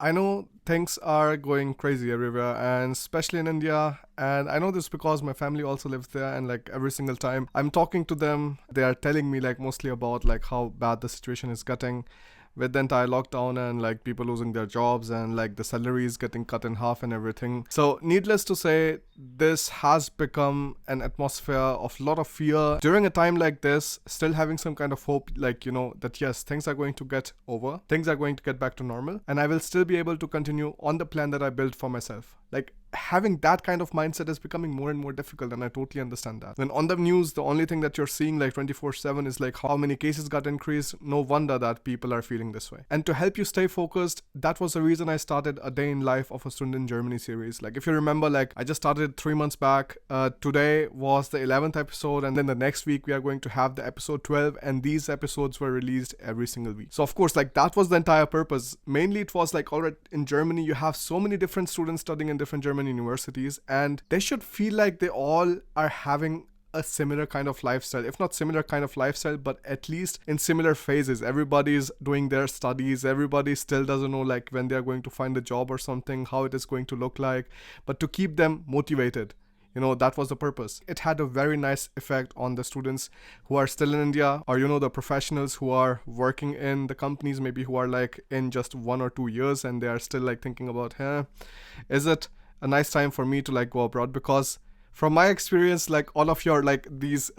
I know things are going crazy everywhere, and especially in India. And I know this because my family also lives there, and like every single time I'm talking to them, they are telling me like mostly about like how bad the situation is getting with the entire lockdown and like people losing their jobs and like the salaries getting cut in half and everything. So, needless to say, this has become an atmosphere of a lot of fear. During a time like this, still having some kind of hope, like, that yes, things are going to get over, things are going to get back to normal, and I will still be able to continue on the plan that I built for myself. Like, having that kind of mindset is becoming more and more difficult, and I totally understand that. Then on the news, the only thing that you're seeing like 24/7 is like how many cases got increased. No wonder that people are feeling this way. And to help you stay focused, that was the reason I started a day in life of a student in Germany series. Like, if you remember, like I just started 3 months back. Today was the 11th episode, and then the next week we are going to have the episode 12, and these episodes were released every single week. So of course, like that was the entire purpose. Mainly it was like, all right, in Germany you have so many different students studying in different German universities, and they should feel like they all are having a similar kind of lifestyle, if not similar kind of lifestyle, but at least in similar phases. Everybody's doing their studies, everybody still doesn't know like when they're going to find a job or something, how it is going to look like, but to keep them motivated. That was the purpose. It had a very nice effect on the students who are still in India, or the professionals who are working in the companies, maybe who are like in just 1 or 2 years, and they are still like thinking about, is it a nice time for me to like go abroad? Because from my experience, like all of your like these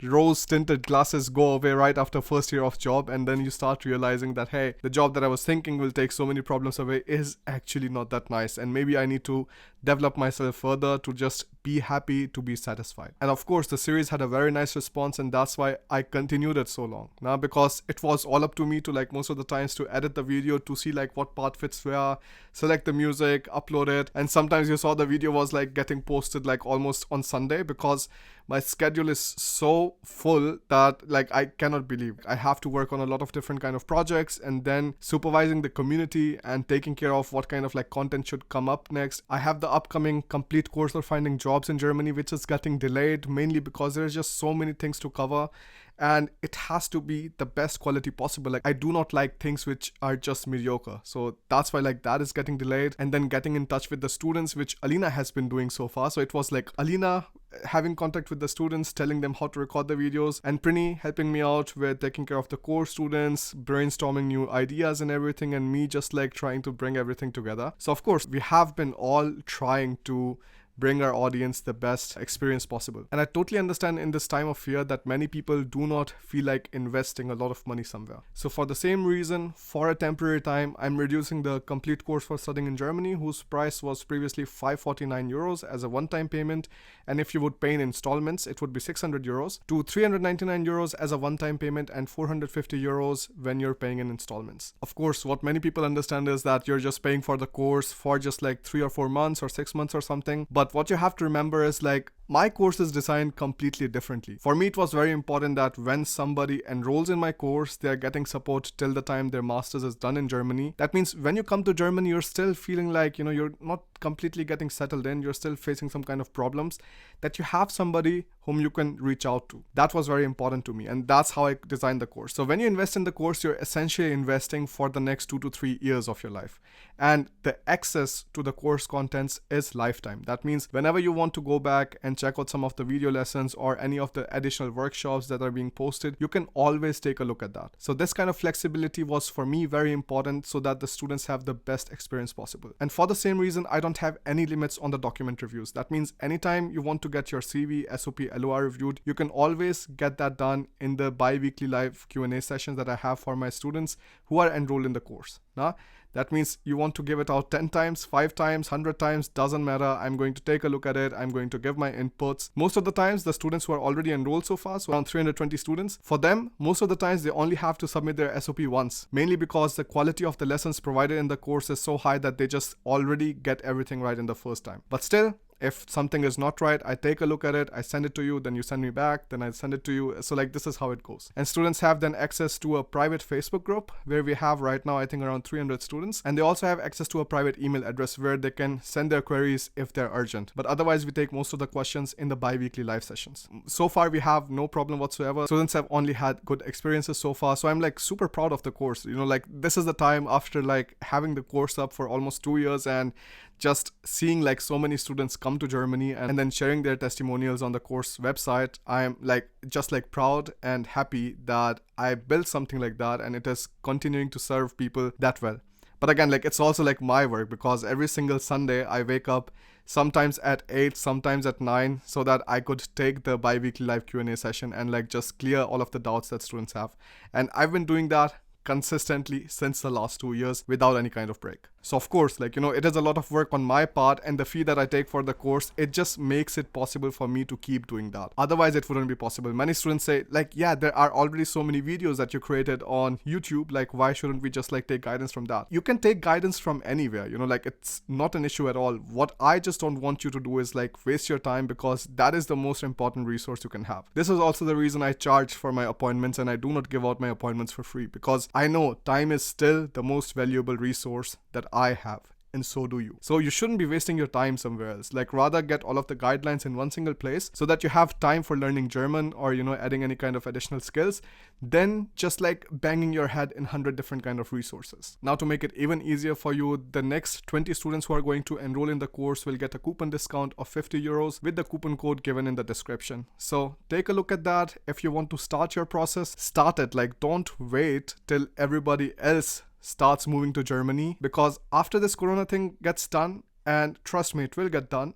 rose tinted glasses go away right after first year of job, and then you start realizing that, hey, the job that I was thinking will take so many problems away is actually not that nice, and maybe I need to develop myself further to just be happy, to be satisfied. And of course, the series had a very nice response, and that's why I continued it so long. Now, because it was all up to me to like most of the times to edit the video, to see like what part fits where, select the music, upload it, and sometimes you saw the video was like getting posted like almost on Sunday, because my schedule is so full that like I cannot believe I have to work on a lot of different kind of projects, and then supervising the community and taking care of what kind of like content should come up next. I have the upcoming complete course for finding jobs in Germany, which is getting delayed mainly because there's just so many things to cover, and it has to be the best quality possible. Like, I do not like things which are just mediocre, so that's why like that is getting delayed. And then getting in touch with the students, which Alina has been doing so far. So it was like Alina having contact with the students, telling them how to record the videos, and Prini helping me out with taking care of the core students, brainstorming new ideas and everything, and me just like trying to bring everything together. So of course, we have been all trying to bring our audience the best experience possible. And I totally understand in this time of fear that many people do not feel like investing a lot of money somewhere. So for the same reason, for a temporary time, I'm reducing the complete course for studying in Germany, whose price was previously 549 euros as a one-time payment. And if you would pay in installments, it would be 600 euros to 399 euros as a one-time payment, and 450 euros when you're paying in installments. Of course, what many people understand is that you're just paying for the course for just like 3 or 4 months or 6 months or something. But what you have to remember is like, my course is designed completely differently. For me, it was very important that when somebody enrolls in my course, they are getting support till the time their master's is done in Germany. That means when you come to Germany, you're still feeling like, you're not completely getting settled in, you're still facing some kind of problems, that you have somebody whom you can reach out to. That was very important to me, and that's how I designed the course. So when you invest in the course, you're essentially investing for the next 2 to 3 years of your life. And the access to the course contents is lifetime. That means whenever you want to go back and check out some of the video lessons or any of the additional workshops that are being posted, you can always take a look at that. So this kind of flexibility was for me very important, so that the students have the best experience possible. And for the same reason, I don't have any limits on the document reviews. That means anytime you want to get your CV, SOP, LOR reviewed, you can always get that done in the bi-weekly live Q&A sessions that I have for my students who are enrolled in the course. Now, that means you want to give it out 10 times, 5 times, 100 times, doesn't matter. I'm going to take a look at it. I'm going to give my inputs. Most of the times, the students who are already enrolled so far, so around 320 students, for them, most of the times they only have to submit their SOP once, mainly because the quality of the lessons provided in the course is so high that they just already get everything right in the first time. But still, If something is not right, I take a look at it, I send it to you, then you send me back, then I send it to you. So like this is how it goes. And students have then access to a private Facebook group where we have right now I think around 300 students, and they also have access to a private email address where they can send their queries if they're urgent. But otherwise we take most of the questions in the bi-weekly live sessions. So far we have no problem whatsoever. Students have only had good experiences so far, so I'm like super proud of the course. You know, like this is the time after like having the course up for almost 2 years and just seeing like so many students come to Germany and then sharing their testimonials on the course website. I'm like just like proud and happy that I built something like that and it is continuing to serve people that well. But again, like it's also like my work, because every single Sunday I wake up sometimes at 8, sometimes at 9, so that I could take the bi-weekly live Q&A session and like just clear all of the doubts that students have. And I've been doing that consistently since the last 2 years without any kind of break. So of course, like, you know, it is a lot of work on my part, and the fee that I take for the course, it just makes it possible for me to keep doing that. Otherwise it wouldn't be possible. Many students say like, yeah, there are already so many videos that you created on YouTube, like why shouldn't we just like take guidance from that? You can take guidance from anywhere, you know, like it's not an issue at all. What I just don't want you to do is like waste your time, because that is the most important resource you can have. This is also the reason I charge for my appointments, and I do not give out my appointments for free, because I know time is still the most valuable resource that I have, and so do you. So you shouldn't be wasting your time somewhere else. Like rather get all of the guidelines in one single place so that you have time for learning German or, you know, adding any kind of additional skills, then just like banging your head in 100 different kind of resources. Now to make it even easier for you, the next 20 students who are going to enroll in the course will get a coupon discount of 50 euros with the coupon code given in the description. So take a look at that. If you want to start your process, start it. Like don't wait till everybody else starts moving to Germany, because after this corona thing gets done, and trust me, it will get done,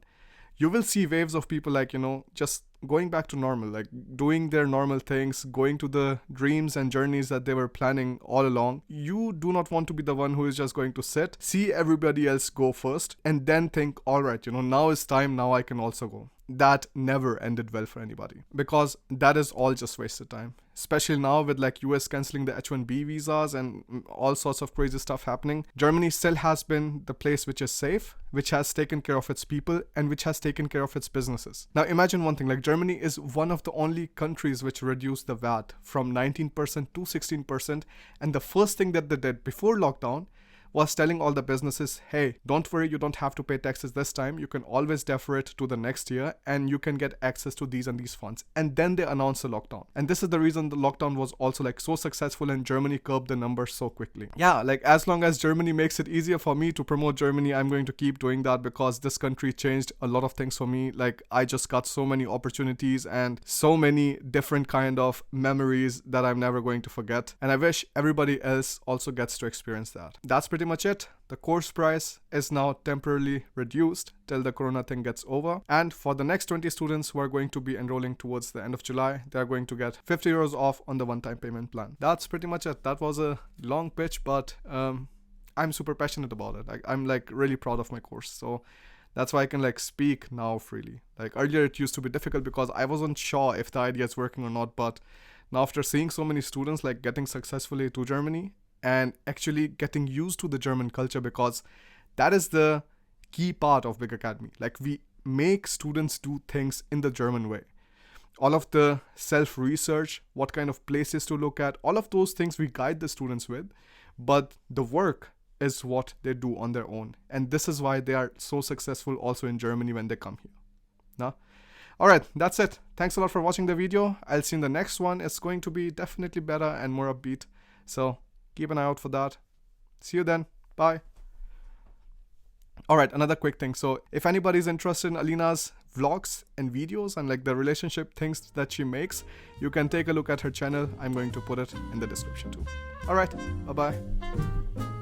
you will see waves of people like, you know, just going back to normal, like doing their normal things, going to the dreams and journeys that they were planning all along. You do not want to be the one who is just going to sit, see everybody else go first, and then think, all right, you know, now is time, now I can also go. That never ended well for anybody, because that is all just wasted time. Especially now with like US cancelling the H1B visas and all sorts of crazy stuff happening. Germany still has been the place which is safe, which has taken care of its people, and which has taken care of its businesses. Now imagine one thing, like Germany is one of the only countries which reduced the VAT from 19% to 16%, and the first thing that they did before lockdown was telling all the businesses, hey, don't worry, you don't have to pay taxes this time. You can always defer it to the next year and you can get access to these and these funds. And then they announced the lockdown. And this is the reason the lockdown was also like so successful and Germany curbed the numbers so quickly. Yeah, like as long as Germany makes it easier for me to promote Germany, I'm going to keep doing that, because this country changed a lot of things for me. Like I just got so many opportunities and so many different kind of memories that I'm never going to forget. And I wish everybody else also gets to experience that. That's pretty much it. The course price is now temporarily reduced till the corona thing gets over, and for the next 20 students who are going to be enrolling towards the end of July, they are going to get 50 euros off on the one-time payment plan. That's pretty much it. That was a long pitch, but I'm super passionate about it. I'm like really proud of my course, so that's why I can like speak now freely. Like earlier it used to be difficult because I wasn't sure if the idea is working or not, but now after seeing so many students like getting successfully to Germany and actually getting used to the German culture, because that is the key part of Big Academy. Like we make students do things in the German way. All of the self-research, what kind of places to look at, all of those things we guide the students with, but the work is what they do on their own. And this is why they are so successful also in Germany when they come here. Now, alright, that's it. Thanks a lot for watching the video. I'll see you in the next one. It's going to be definitely better and more upbeat. So keep an eye out for that. See you then. Bye. Alright, another quick thing. So if anybody's interested in Alina's vlogs and videos and like the relationship things that she makes, you can take a look at her channel. I'm going to put it in the description too. Alright, bye-bye.